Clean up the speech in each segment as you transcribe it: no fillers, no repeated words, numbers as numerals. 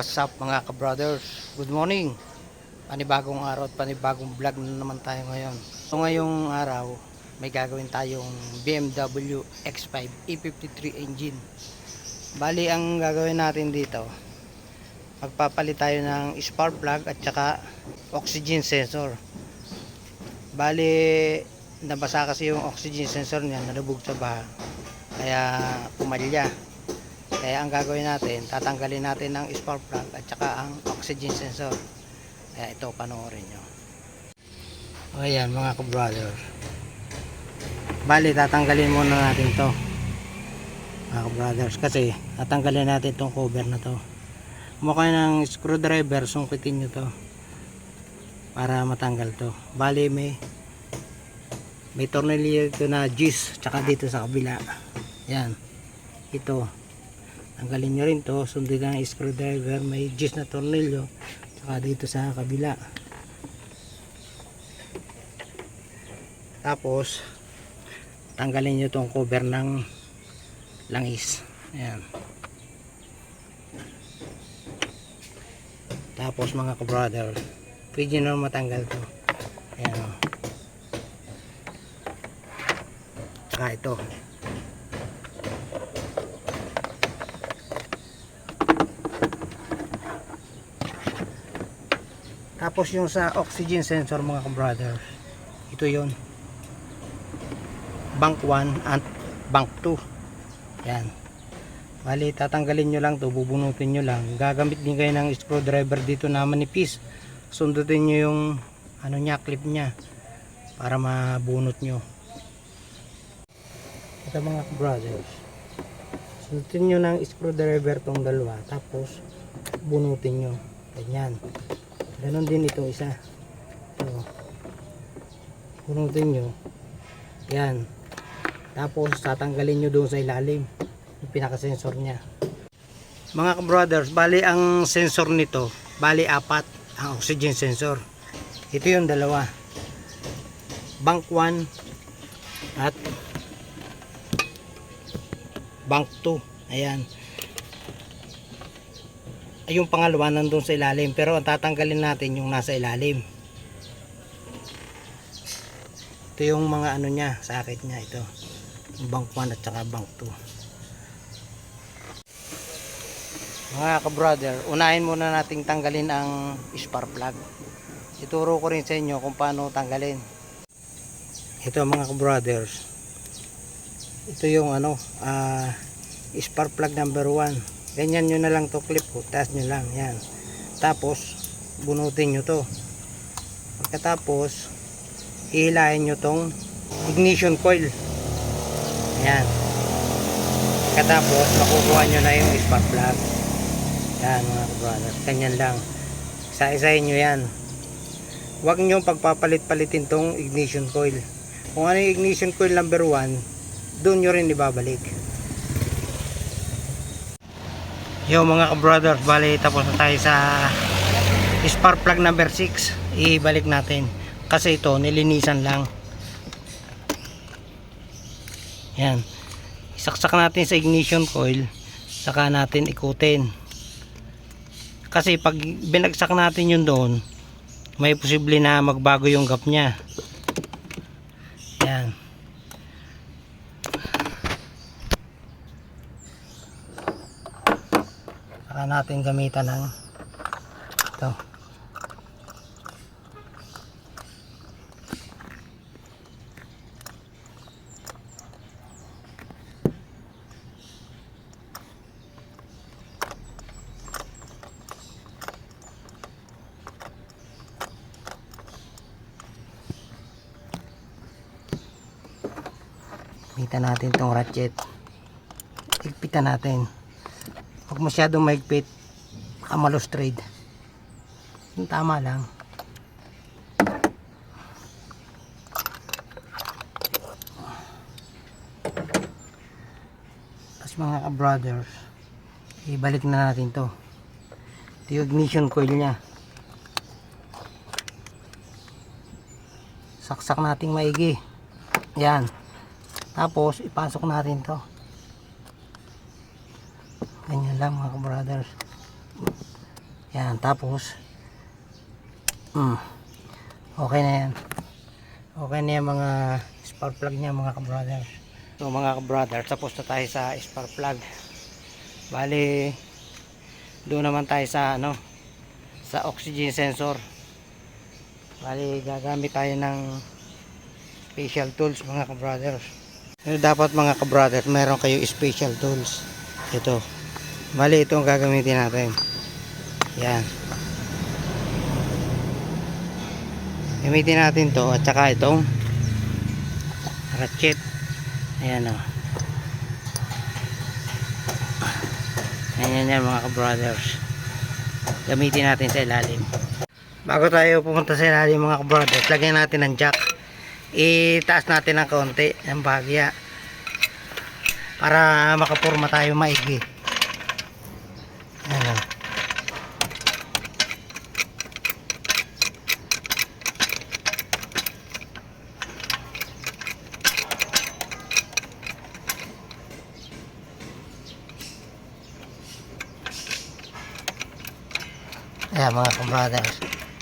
What's up mga ka-brothers? Good morning! Panibagong araw at panibagong vlog na naman tayo ngayon. So ngayong araw, may gagawin tayong BMW X5 E53 engine. Bali ang gagawin natin dito, magpapalit tayo ng spark plug at saka oxygen sensor. Bali nabasa kasi yung oxygen sensor niya, nalubog sa baha, kaya pumalya. Kaya ang gagawin natin, tatanggalin natin ang spark plug at saka ang oxygen sensor. Kaya ito, panoorin nyo. Ayan mga ka-brother, bali tatanggalin muna natin to mga ka-brothers, kasi tatanggalin natin itong cover na to. Mukha ng screwdriver, sungkitin nyo to para matanggal to. Bali may tornilyo ito na G's, tsaka dito sa kabila. Yan, ito tanggalin nyo rin to, sundin ng screwdriver, may G's na tornilyo saka dito sa kabila. Tapos tanggalin nyo tong cover ng langis. Ayan. Tapos mga ka-brother, pwede na matanggal to. Ayan o. Saka ito. Tapos yung sa oxygen sensor mga ka-brother, ito yon, bank 1 at bank 2. Yan. Bali tatanggalin nyo lang to, bubunutin nyo lang. Gagamit din kayo ng screwdriver dito na manipis. Sundutin nyo yung ano nya, clip nya, para mabunot nyo. Ito mga ka-brothers, sundutin nyo ng screwdriver tong dalawa, tapos bunutin nyo. Ganyan. Ganon din ito isa. Ito. Bunutin nyo. Yan. Tapos tatanggalin nyo doon sa ilalim yung pinaka-sensor nya. Mga ka-brothers, bali ang sensor nito, bali 4 ang oxygen sensor. Ito yung dalawa. Bank 1 at bank 2. Ayan. Yung pangalawa nandun sa ilalim, pero ang tatanggalin natin yung nasa ilalim. Ito yung mga ano nya, sakit nya, ito bank 1 at saka bank 2. Mga ka-brother, unahin muna nating tanggalin ang spark plug. Ituro ko rin sa inyo kung paano tanggalin. Ito mga ka-brothers, ito yung ano, spark plug number 1. Ganyan nyo na lang to, clip ko, taas nyo lang, yan. Tapos bunutin nyo to. Pagkatapos hihilahin nyo tong ignition coil, yan. Pagkatapos makukuha nyo na yung spark plug. Yan mga ka-brothers, ganyan lang, isa-isahin nyo yan. Huwag nyo pagpapalit-palitin tong ignition coil. Kung ano yung ignition coil number 1, doon nyo rin ibabalik. Yo mga ka-brothers, bali tapos na tayo sa spark plug number 6. Ibalik natin kasi ito nilinisan lang. Yan, isaksak natin sa ignition coil, saka natin ikutin, kasi pag binagsak natin yun doon, may posible na magbago yung gap nya. Yan. Saka natin gamitan ng ito. Gamitan natin itong ratchet. Higpitan natin. Huwag masyadong mahigpit, baka malustrade. Yung tama lang. Tapos mga ka-brothers, ibalik na natin to. Ito yung ignition coil nya. Saksak nating maigi. Yan. Tapos ipasok natin to. Ganyan lang mga brothers. Yan, tapos okay na yan. Okay na yan mga spark plug niya mga ka-brother. So mga ka-brother, tapos na tayo sa spark plug. Bali, doon naman tayo sa sa oxygen sensor. Bali, gagamit tayo ng special tools mga ka-brothers. Dapat mga ka-brothers, meron kayo special tools. Ito. Bali, ito ang gagamitin natin. Yan. Gamitin natin to at saka itong ratchet. Ayan o. Ayan yan mga ka-brothers. Gamitin natin sa ilalim. Bago tayo pumunta sa ilalim mga ka-brothers, lagyan natin ng jack. Itaas natin ng konti ng bahagya para makapurma tayo maigi. Ayan o. Ayan mga ka-brothers,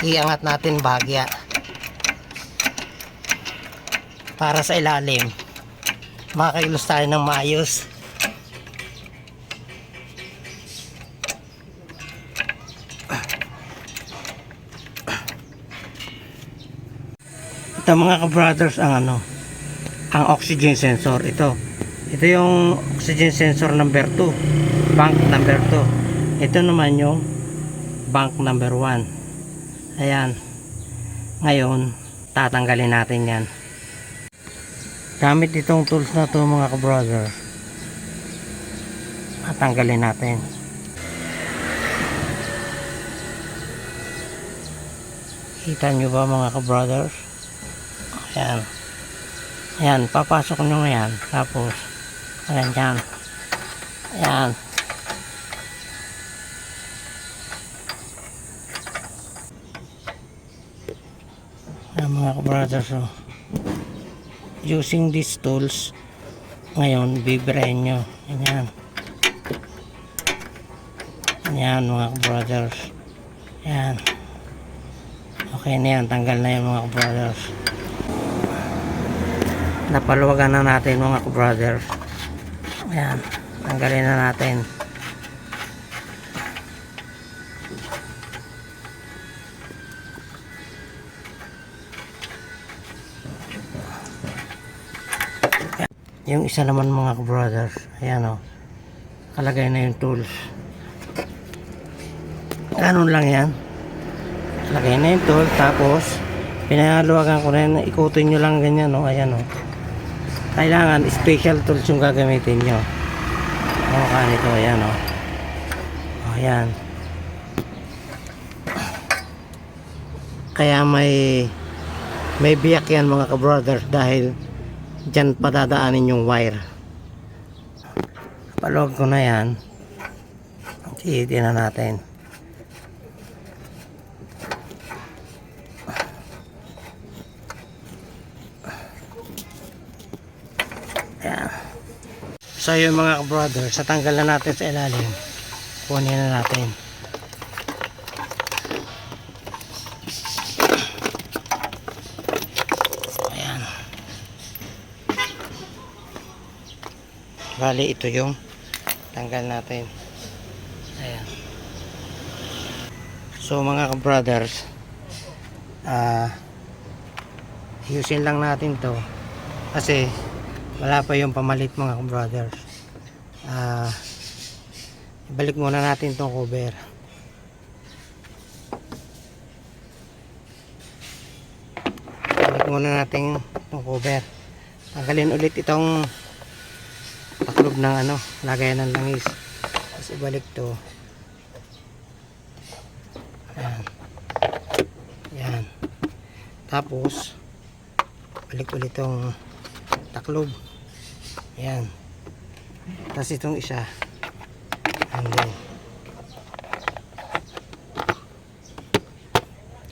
iangat natin bahagya para sa ilalim makakailos tayo ng maayos. Ito mga ka-brothers ang ang oxygen sensor. Ito yung oxygen sensor number 2, bank number 2. Ito naman yung bank number 1. Ayan, ngayon tatanggalin natin yan gamit itong tools na to mga ka-brother. Tatanggalin natin. Kita nyo ba mga ka-brothers? Ayan, ayan, papasok nyo yan. Tapos ayan yan, ayan. Mga ka-brothers, using these tools ngayon bibirahin nyo. Ayan, ayan mga ka-brothers. Ayan, okay na yan, tanggal na yan mga ka-brothers. Napaluwagan na natin mga ka-brothers. Ayan, tanggalin na natin. Yung isa naman mga ka-brothers, ayan o, kalagay na yung tools. Ganun lang yan, kalagay na yung tools. Tapos pinaluwagan ko rin, ikutin nyo lang ganyan o. Ayan o, kailangan special tools yung gagamitin nyo. O kanito, ayan o. Ayan, kaya may biyak yan mga ka-brothers dahil dyan padadaanin yung wire. Paluwag ko na yan, hihitin na natin. Ayan. So yun mga ka-brother, sa tanggal na natin sa ilalim, kunin na natin. Bali, ito yung tanggal natin. Ayan. So mga ka-brothers, ayusin lang natin to kasi wala pa yung pamalit mga ka-brothers. Ibalik muna natin tong cover. Ibalik muna natin tong cover. Tanggalin ulit itong taklob ng lagayan ng langis. Tapos ibalik to. Ayan. Ayan. Tapos balik ulit tong taklob. Ayan. Tapos itong isa. And then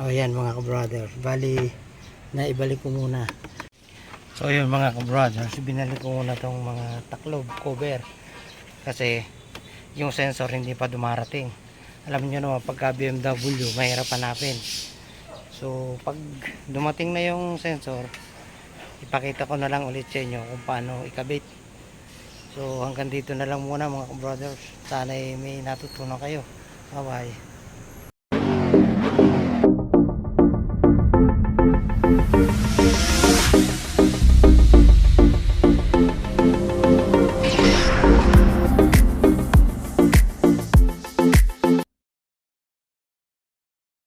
ayan mga ka-brother, bali naibalik ko muna. So yun mga ka-brothers, binalik ko muna tong mga taklob cover kasi yung sensor hindi pa dumarating. Alam nyo naman pagka BMW mahirap hanapin. So pag dumating na yung sensor, ipakita ko na lang ulit sa inyo kung paano ikabit. So hanggang dito na lang muna mga brothers. Sana may natutunan kayo. Bye bye.